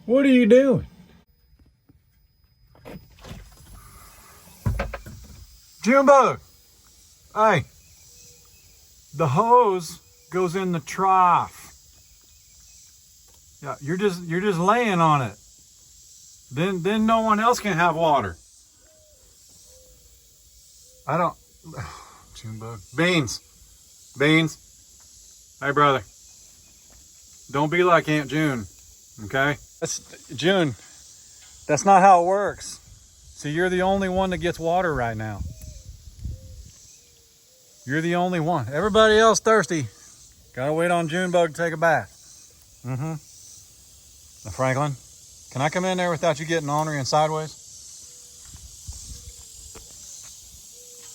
What are you doing? Junebug! Hey, the hose goes in the trough. Yeah, you're just laying on it. Then no one else can have water. I don't. Junebug. Beans. Hey, brother. Don't be like Aunt June, okay? That's June. That's not how it works. See, you're the only one that gets water right now. You're the only one. Everybody else thirsty. Gotta wait on Junebug to take a bath. Now, Franklin, can I come in there without you getting ornery and sideways?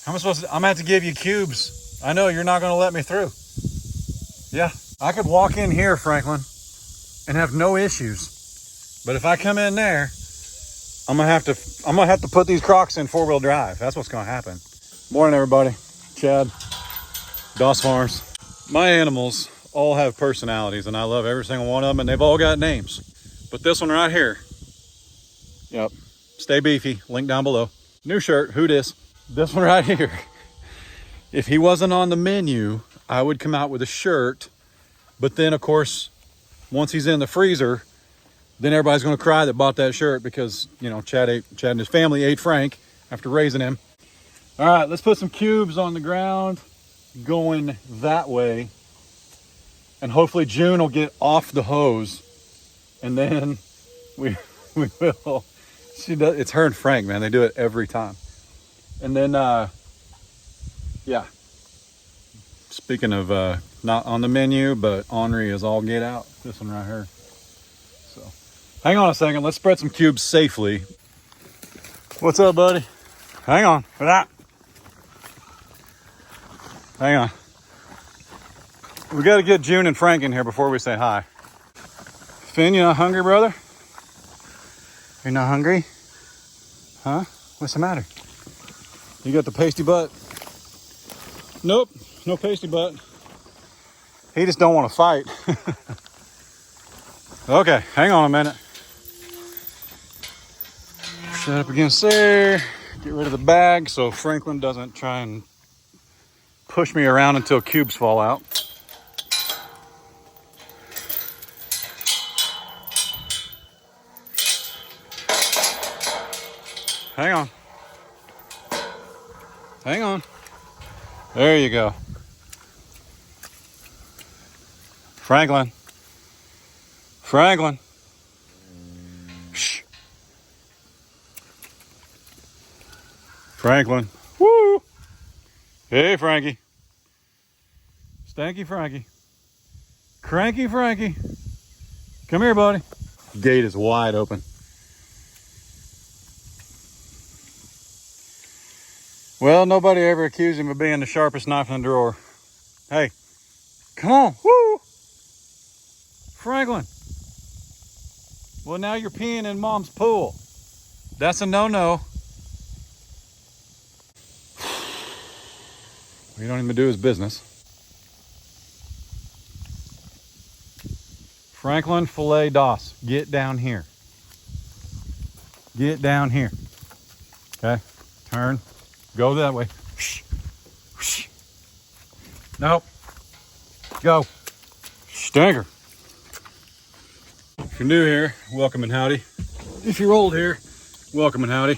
How am I supposed to? I'm gonna have to give you cubes. I know you're not gonna let me through. Yeah, I could walk in here, Franklin, and have no issues. But if I come in there, I'm gonna have to put these Crocs in 4-wheel drive. That's what's gonna happen. Morning, everybody. Chad, Doss Farms. My animals all have personalities, and I love every single one of them, and they've all got names. But this one right here, yep, stay beefy, link down below. New shirt, who dis? This one right here, if he wasn't on the menu, I would come out with a shirt. But then, of course, once he's in the freezer, then everybody's gonna cry that bought that shirt because, you know, Chad and his family ate Frank after raising him. All right, let's put some cubes on the ground going that way. And hopefully June will get off the hose. And then we will. She does. It's her and Frank, man. They do it every time. And then, yeah. Speaking of not on the menu, but ornery is all get out. This one right here. So, hang on a second. Let's spread some cubes safely. What's up, buddy? Hang on for that. Hang on. We got to get June and Frank in here before we say hi. Finn, you not hungry, brother? You're not hungry? Huh? What's the matter? You got the pasty butt? Nope, no pasty butt. He just don't want to fight. Okay, hang on a minute. Set up against there. Get rid of the bag so Franklin doesn't try and push me around until cubes fall out. Hang on. Hang on. There you go. Franklin. Shh. Franklin. Woo! Hey, Frankie. Stanky Frankie. Cranky Frankie. Come here, buddy. Gate is wide open. Well, nobody ever accused him of being the sharpest knife in the drawer. Hey, come on. Woo! Franklin. Well, now you're peeing in Mom's pool. That's a no-no. He don't even do his business. Franklin Filet Doss, get down here. Get down here. Okay, turn. Go that way. Nope. Go. Stinker. If you're new here, welcome and howdy. If you're old here, welcome and howdy.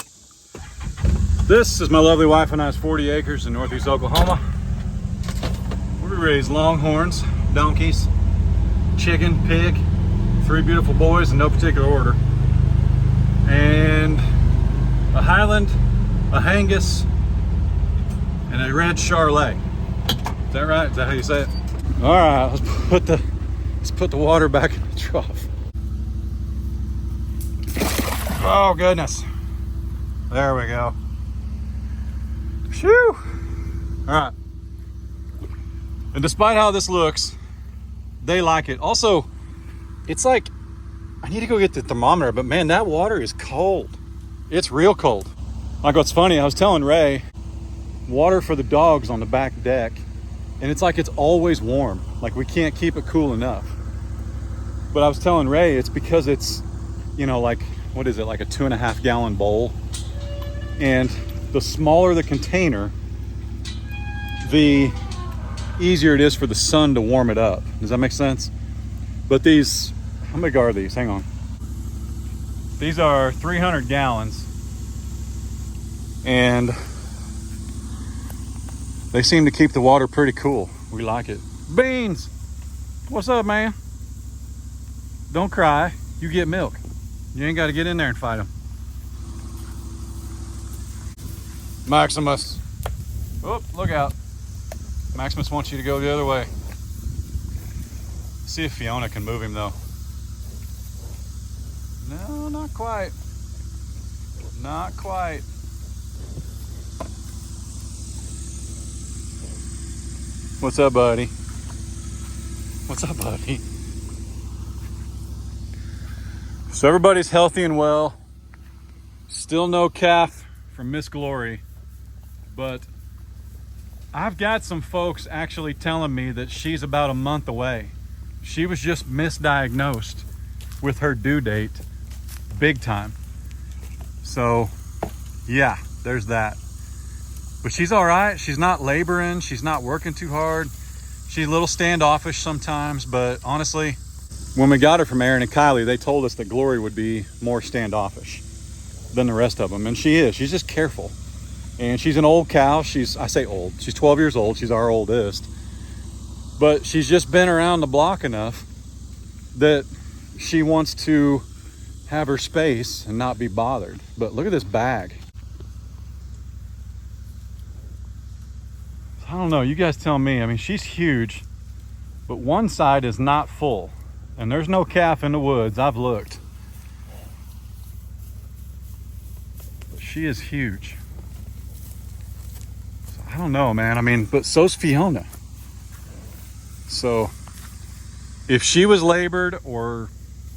This is my lovely wife and I's 40 acres in northeast Oklahoma. We raise longhorns, donkeys, chicken, pig, 3 beautiful boys in no particular order, and a Highland, a Angus, and a red Charolais. Is that right? Is that how you say it? All right, let's put the water back in the trough. Oh goodness. There we go. Phew. All right. And despite how this looks, they like it. Also, it's like, I need to go get the thermometer, but man, that water is cold. It's real cold. Like, what's funny, I was telling Ray, water for the dogs on the back deck, and it's like it's always warm. Like, we can't keep it cool enough. But I was telling Ray, it's because it's you know, like, what is it, like a 2.5 gallon bowl. And the smaller the container, the easier it is for the sun to warm it up. Does that make sense? But these, how big are these? Hang on. These are 300 gallons. And they seem to keep the water pretty cool. We like it. Beans! What's up, man? Don't cry. You get milk. You ain't got to get in there and fight them. Maximus. Oh, look out. Maximus wants you to go the other way. See if Fiona can move him, though. No, not quite. Not quite. What's up, buddy? What's up, buddy? So everybody's healthy and well. Still no calf from Miss Glory. But I've got some folks actually telling me that she's about a month away. She was just misdiagnosed with her due date big time. So yeah, there's that. But she's all right. She's not laboring. She's not working too hard. She's a little standoffish sometimes, but honestly, when we got her from Aaron and Kylie, they told us that Glory would be more standoffish than the rest of them. And she is. She's just careful. And she's an old cow. I say old. She's 12 years old. She's our oldest. But she's just been around the block enough that she wants to have her space and not be bothered. But look at this bag. I don't know. You guys tell me. I mean, she's huge, but one side is not full. And there's no calf in the woods. I've looked. But she is huge. I don't know, man. I mean, but so's Fiona. So if she was labored or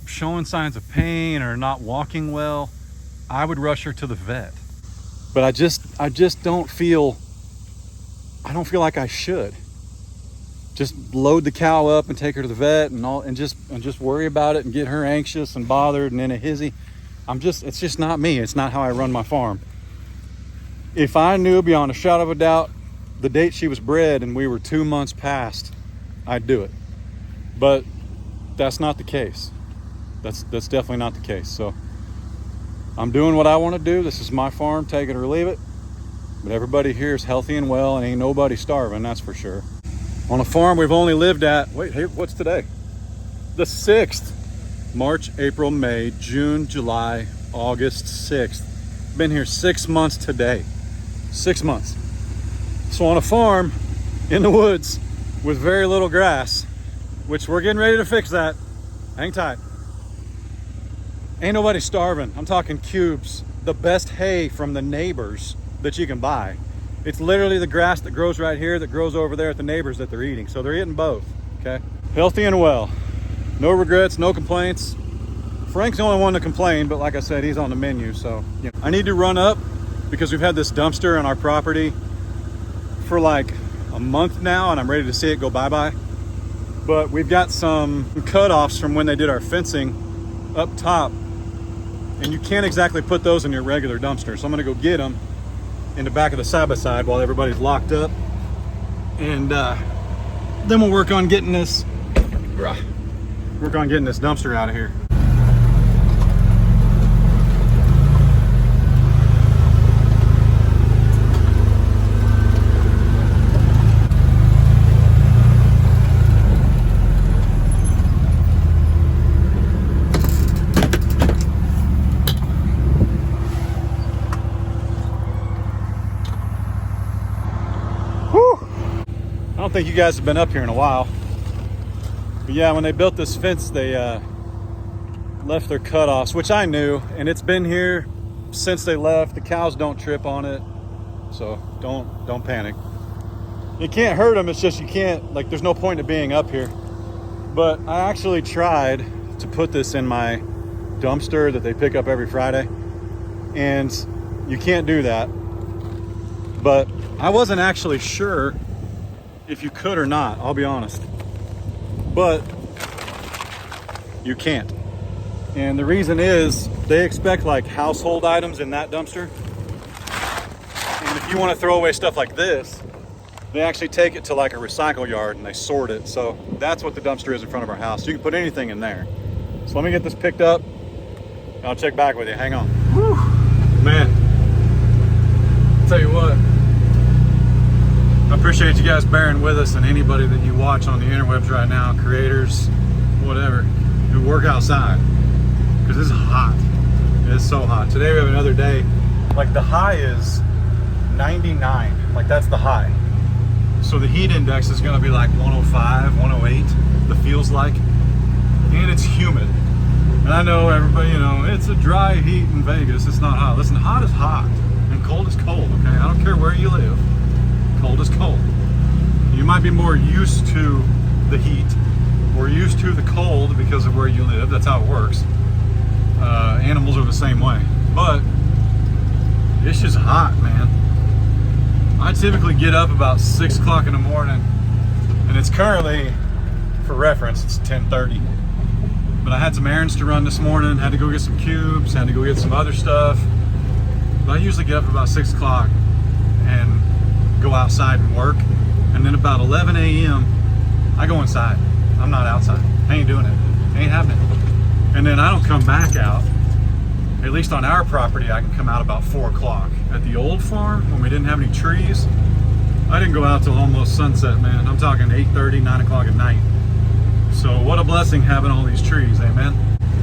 showing signs of pain or not walking well, I would rush her to the vet. But I just don't feel like I should. Just load the cow up and take her to the vet and just worry about it and get her anxious and bothered and in a hizzy. It's just not me. It's not how I run my farm. If I knew beyond a shadow of a doubt the date she was bred and we were 2 months past, I'd do it. But that's not the case. That's definitely not the case. So I'm doing what I want to do. This is my farm, take it or leave it. But everybody here is healthy and well, and ain't nobody starving, that's for sure. On a farm we've only lived at, hey, what's today? The 6th. March, April, May, June, July, August 6th. Been here 6 months today. 6 months. So on a farm in the woods with very little grass, which we're getting ready to fix that. Hang tight. Ain't nobody starving. I'm talking cubes. The best hay from the neighbors that you can buy. It's literally the grass that grows right here that grows over there at the neighbors that they're eating. So they're eating both, okay? Healthy and well. No regrets, no complaints. Frank's the only one to complain, but like I said, he's on the menu, so. Yeah. I need to run up because we've had this dumpster on our property for like a month now and I'm ready to see it go bye-bye. But we've got some cutoffs from when they did our fencing up top and you can't exactly put those in your regular dumpster. So I'm gonna go get them in the back of the side-by-side while everybody's locked up. And then we'll work on getting this dumpster out of here. I don't think you guys have been up here in a while. But yeah, when they built this fence, they left their cutoffs, which I knew, and it's been here since they left. The cows don't trip on it, so don't panic. You can't hurt them, it's just you can't, like, there's no point in being up here. But I actually tried to put this in my dumpster that they pick up every Friday, and you can't do that. But I wasn't actually sure if you could or not, I'll be honest. But you can't. And the reason is they expect like household items in that dumpster. And if you want to throw away stuff like this, they actually take it to like a recycle yard and they sort it. So that's what the dumpster is in front of our house. You can put anything in there. So let me get this picked up and I'll check back with you. Hang on. Whew. Man, I'll tell you what, I appreciate you guys bearing with us, and anybody that you watch on the interwebs right now, creators, whatever, who work outside, because this is hot. It's so hot. Today we have another day. Like the high is 99. Like that's the high. So the heat index is going to be like 105, 108. The feels like, and it's humid. And I know everybody, you know, it's a dry heat in Vegas. It's not hot. Listen, hot is hot, and cold is cold. Okay, I don't care where you live. Cold is cold. You might be more used to the heat or used to the cold because of where you live. That's how it works. Animals are the same way. But it's just hot, man. I typically get up about 6 o'clock in the morning, and it's currently, for reference, it's 10:30. But I had some errands to run this morning, had to go get some cubes, had to go get some other stuff. But I usually get up about 6 o'clock and go outside and work, and then about 11 a.m. I go inside. I'm not outside. I ain't doing it. Ain't happening. And then I don't come back out. At least on our property, I can come out about 4 o'clock. At the old farm, when we didn't have any trees, I didn't go out till almost sunset, man. I'm talking 8:30, 9 o'clock at night. So what a blessing having all these trees, amen?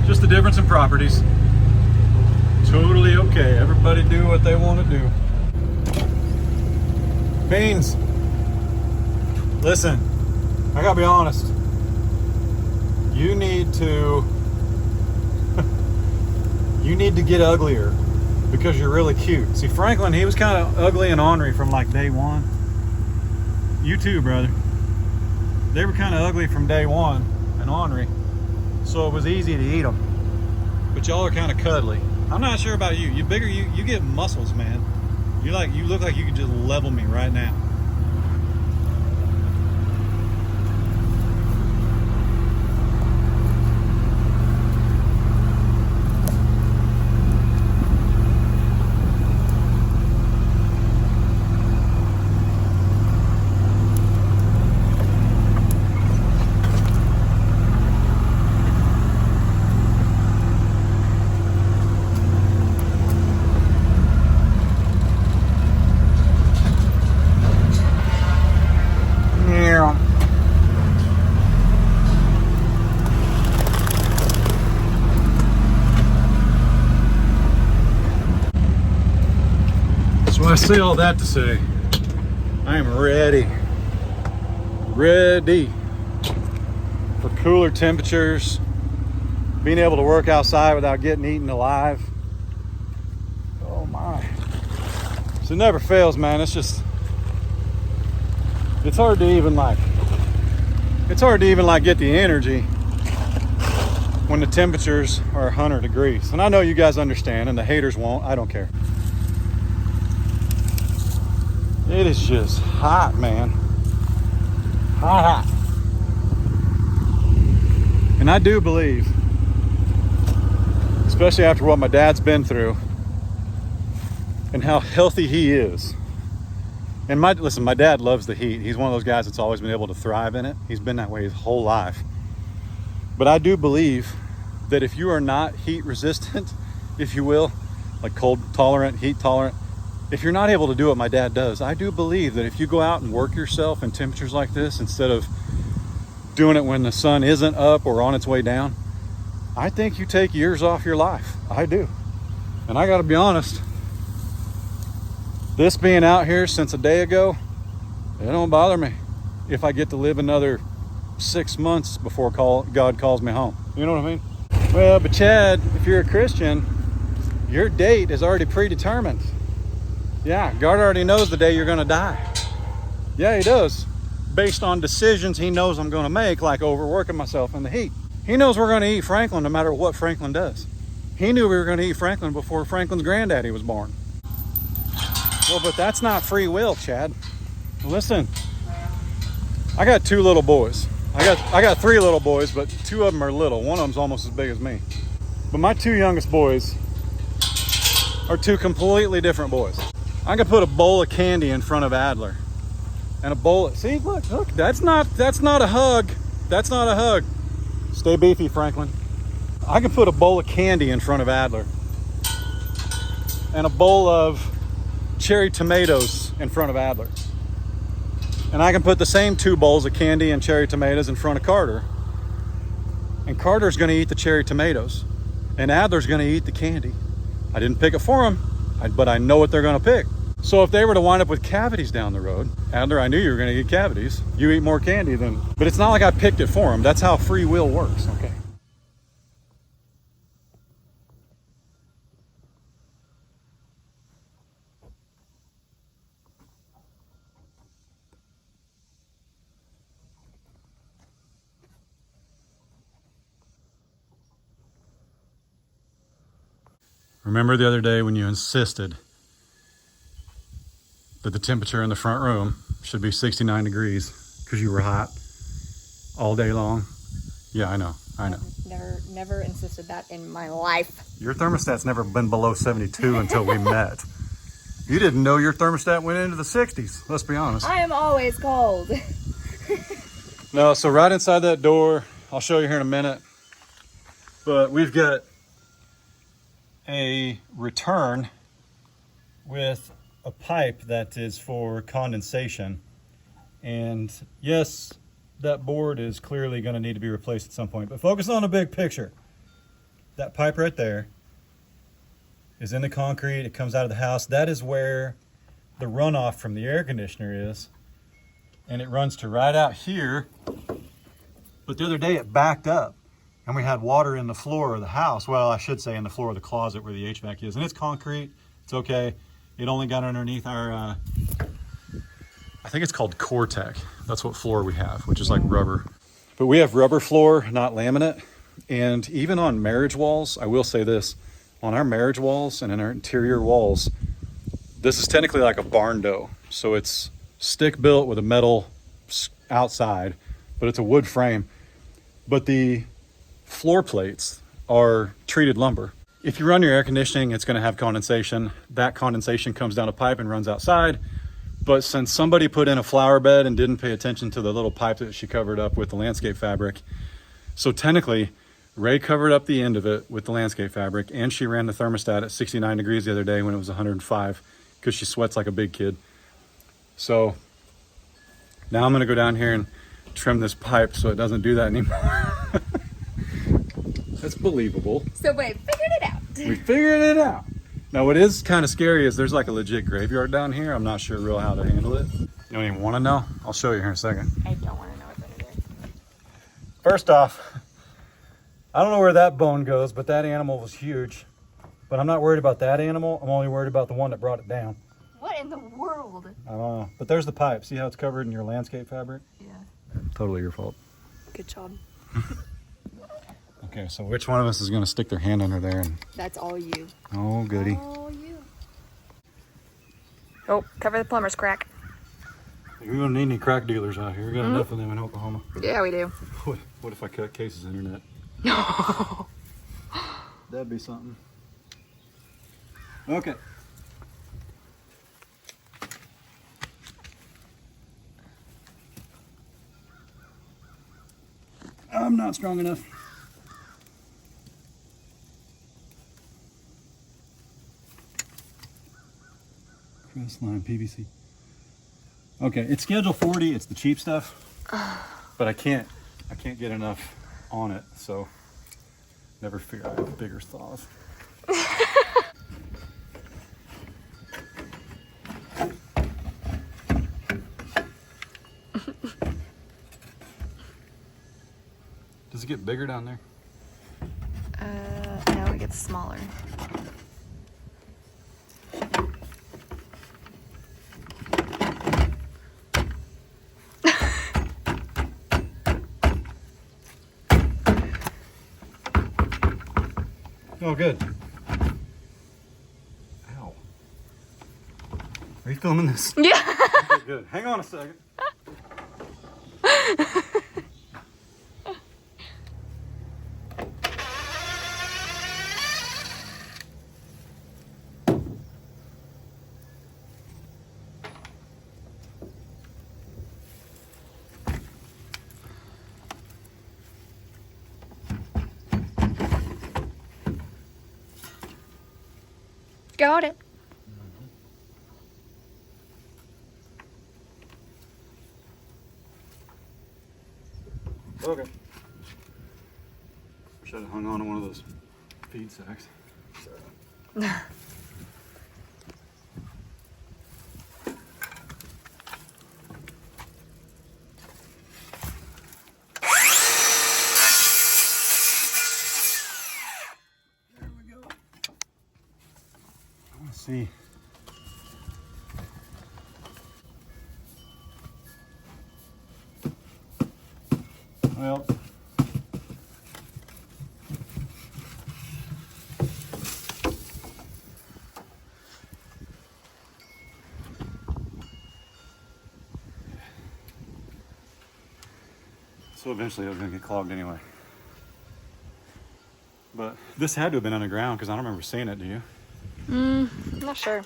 Just the difference in properties. Totally okay. Everybody do what they want to do. Beans, listen, I gotta be honest. You need to get uglier because you're really cute. See, Franklin, he was kind of ugly and ornery from like day one. You too, brother. They were kind of ugly from day one and ornery, so it was easy to eat them. But y'all are kind of cuddly. I'm not sure about you. You bigger, you get muscles, man. You look like you could just level me right now. So I say all that to say, I am ready for cooler temperatures, being able to work outside without getting eaten alive. Oh my. So it never fails, man. It's hard to even get the energy when the temperatures are 100 degrees. And I know you guys understand, and the haters won't. I don't care. It is just hot, man. Hot. And I do believe, especially after what my dad's been through and how healthy he is. And listen, my dad loves the heat. He's one of those guys that's always been able to thrive in it. He's been that way his whole life. But I do believe that if you are not heat resistant, if you will, like cold tolerant, heat tolerant, if you're not able to do what my dad does, I do believe that if you go out and work yourself in temperatures like this, instead of doing it when the sun isn't up or on its way down, I think you take years off your life. I do. And I gotta be honest, this being out here since a day ago, it don't bother me if I get to live another 6 months before God calls me home. You know what I mean? Well, but Chad, if you're a Christian, your date is already predetermined. Yeah, God already knows the day you're gonna die. Yeah, he does. Based on decisions he knows I'm gonna make, like overworking myself in the heat. He knows we're gonna eat Franklin no matter what Franklin does. He knew we were gonna eat Franklin before Franklin's granddaddy was born. Well, but that's not free will, Chad. Listen, I got 2 little boys. I got 3 little boys, but 2 of them are little. One of them's almost as big as me. But my two youngest boys are two completely different boys. I could put a bowl of candy in front of Adler. And a bowl of, see, look, that's not a hug. That's not a hug. Stay beefy, Franklin. I can put a bowl of candy in front of Adler. And a bowl of cherry tomatoes in front of Adler. And I can put the same two bowls of candy and cherry tomatoes in front of Carter. And Carter's gonna eat the cherry tomatoes. And Adler's gonna eat the candy. I didn't pick it for him, but I know what they're gonna pick. So if they were to wind up with cavities down the road, Adler, I knew you were gonna eat cavities. You eat more candy than, but it's not like I picked it for him. That's how free will works, okay? Remember the other day when you insisted that the temperature in the front room should be 69 degrees because you were hot all day long? Yeah, I know. Never insisted that in my life. Your thermostat's never been below 72 until we met. You didn't know your thermostat went into the 60s, let's be honest. I am always cold. No, so right inside that door, I'll show you here in a minute, but we've got a return with a pipe that is for condensation. And yes, that board is clearly going to need to be replaced at some point, but focus on the big picture. That pipe right there is in the concrete. It comes out of the house. That is where the runoff from the air conditioner is. And it runs to right out here. But the other day it backed up and we had water in the floor of the house. Well, I should say in the floor of the closet where the HVAC is. And it's concrete. It's okay. It only got underneath our, I think it's called Cortec. That's what floor we have, which is like rubber. But we have rubber floor, not laminate. And even on marriage walls, I will say this, on our marriage walls and in our interior walls, this is technically like a barn door. So it's stick built with a metal outside, but it's a wood frame. But the floor plates are treated lumber. If you run your air conditioning, it's going to have condensation. That condensation comes down a pipe and runs outside. But since somebody put in a flower bed and didn't pay attention to the little pipe that she covered up with the landscape fabric, so technically Ray covered up the end of it with the landscape fabric, and she ran the thermostat at 69 degrees the other day when it was 105 because she sweats like a big kid. So now I'm going to go down here and trim this pipe so it doesn't do that anymore. That's believable. So we figured it out. We figured it out. Now what is kind of scary is there's like a legit graveyard down here. I'm not sure real how to handle it. You don't even want to know? I'll show you here in a second. I don't want to know what it is. First off, I don't know where that bone goes, but that animal was huge. But I'm not worried about that animal. I'm only worried about the one that brought it down. What in the world? I don't know. But there's the pipe. See how it's covered in your landscape fabric? Yeah. Totally your fault. Good job. Okay, so which one of us is going to stick their hand under there? And... That's all you. Oh, goody. All you. Oh, cover the plumber's crack. We don't need any crack dealers out here. We got enough of them in Oklahoma. Yeah, we do. What if I cut Case's internet? No. That'd be something. Okay. I'm not strong enough. Cross line PVC. Okay, it's schedule 40. It's the cheap stuff, but I can't get enough on it. So never fear. I have bigger thaws. Does it get bigger down there? No, it gets smaller. Oh, good. Ow. Are you filming this? Yeah. Okay, good. Hang on a second. Got it. Okay. Should have hung on to one of those feed sacks. There we go. I want to see. Well, so eventually it was going to get clogged anyway. But this had to have been underground because I don't remember seeing it, do you? Not sure.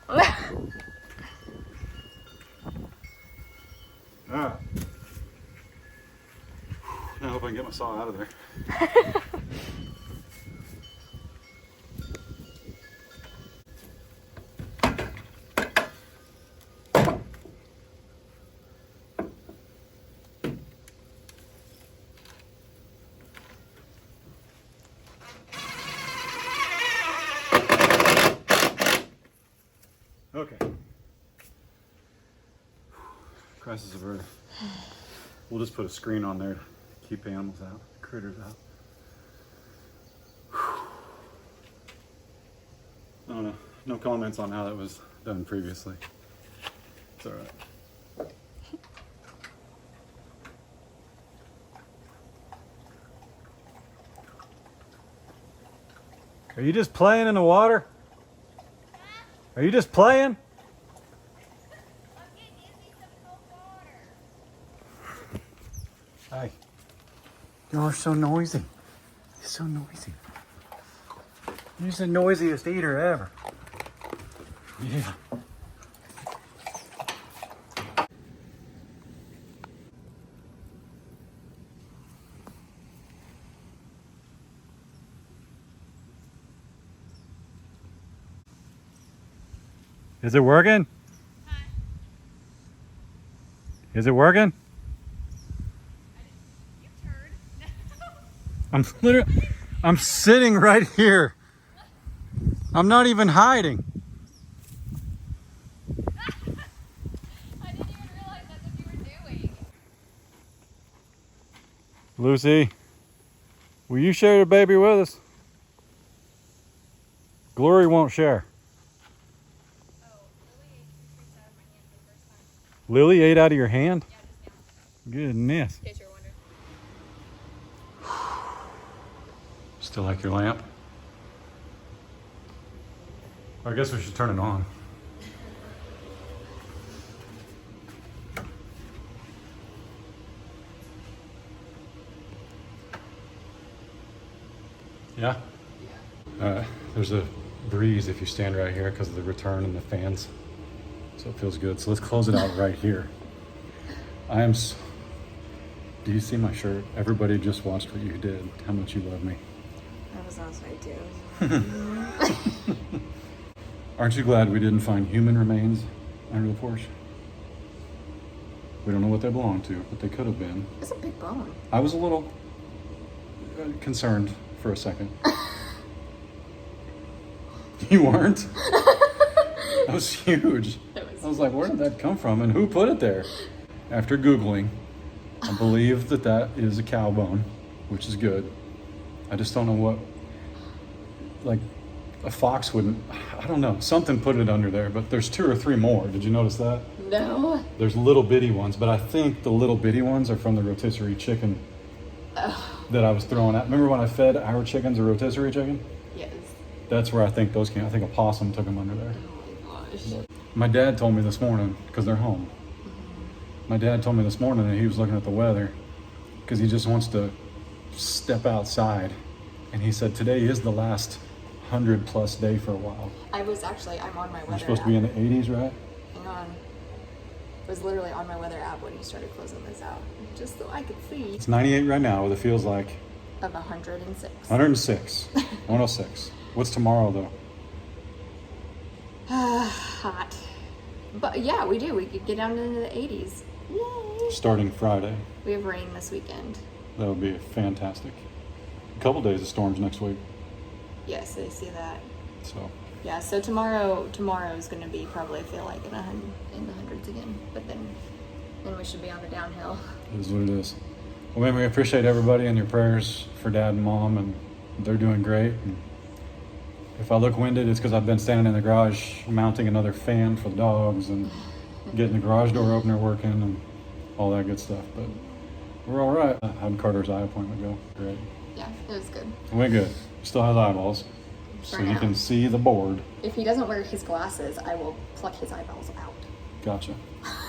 Alright. I hope I can get my saw out of there. Okay. Crisis averted. We'll just put a screen on there to keep animals out, critters out. I don't know. No comments on how that was done previously. It's alright. Are you just playing in the water? Are you just playing? Hi. You're so noisy. You're so noisy. You're the noisiest eater ever. Yeah. Is it working? Is it working? I'm sitting right here. I'm not even hiding. I didn't even realize that's what you were doing. Lucy, will you share your baby with us? Glory won't share. Lily ate out of your hand? Yeah, just now. Goodness. In case you're wondering. Still like your lamp? I guess we should turn it on. Yeah? There's a breeze if you stand right here because of the return and the fans. So it feels good. So let's close it out right here. Do you see my shirt? Everybody just watched what you did. How much you love me. That was not what I do. Aren't you glad we didn't find human remains under the porch? We don't know what they belong to, but they could have been. It's a big bone. I was a little concerned for a second. You weren't? That was huge. I was like, where did that come from and who put it there? After Googling, I believe that is a cow bone, which is good. I just don't know what, like a fox wouldn't, I don't know, something put it under there, but there's 2 or 3 more. Did you notice that? No. There's little bitty ones, but I think the little bitty ones are from the rotisserie chicken that I was throwing out. Remember when I fed our chickens a rotisserie chicken? Yes. That's where I think those came. I think a possum took them under there. Oh my gosh. My dad told me this morning, because they're home. My dad told me this morning that he was looking at the weather because he just wants to step outside. And he said today is the last 100+ day for a while. I'm on my weather We're supposed app. to be in the 80s, right? Hang on. I was literally on my weather app when you started closing this out. Just so I could see. It's 98 right now, what it feels like of 106. 106. 106. What's tomorrow though? Hot. But yeah, we do. We could get down into the 80s. Yay! Starting Friday. We have rain this weekend. That would be fantastic. A couple days of storms next week. Yes, I see that. So. Yeah, so tomorrow is going to be probably, I feel like, in the hundreds again. But then we should be on the downhill. It is what it is. Well, man, we appreciate everybody and your prayers for Dad and Mom, and they're doing great. And if I look winded, it's because I've been standing in the garage mounting another fan for the dogs and getting the garage door opener working and all that good stuff. But we're all right. I had Carter's eye appointment go. Great. Yeah, it was good. It went good. Still has eyeballs, so you can see the board. If he doesn't wear his glasses, I will pluck his eyeballs out. Gotcha.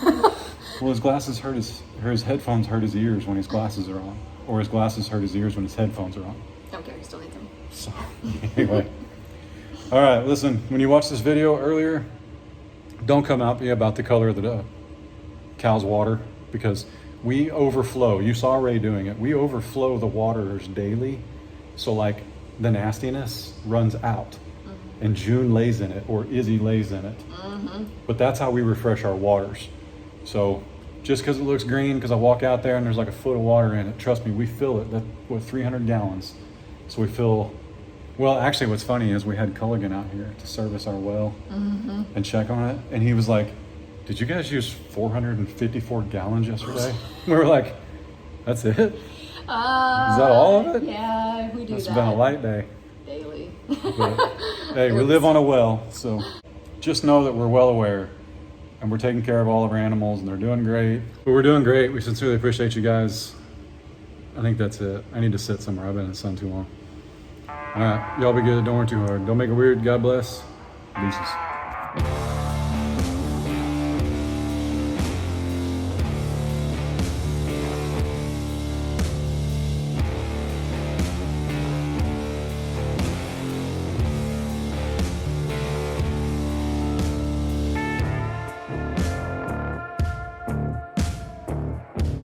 Well, his glasses hurt his headphones hurt his ears when his glasses are on, or his glasses hurt his ears when his headphones are on. Don't care, he still needs them. So, anyway. All right, listen, when you watched this video earlier, don't come at me about the color of the cow's water, because we overflow. You saw Ray doing it. We overflow the waters daily. So like the nastiness runs out and June lays in it, or Izzy lays in it. But that's how we refresh our waters. So just because it looks green, because I walk out there and there's like a foot of water in it, trust me, we fill it. With 300 gallons. So we fill. Well, actually, what's funny is we had Culligan out here to service our well and check on it. And he was like, did you guys use 454 gallons yesterday? We were like, that's it? Is that all of it? Yeah, we do that. It's been a light day. Daily. But, hey, we live on a well, so just know that we're well aware. And we're taking care of all of our animals, and they're doing great. But we're doing great. We sincerely appreciate you guys. I think that's it. I need to sit somewhere. I've been in the sun too long. All right, y'all be good. Don't work too hard. Don't make it weird. God bless. Deuces.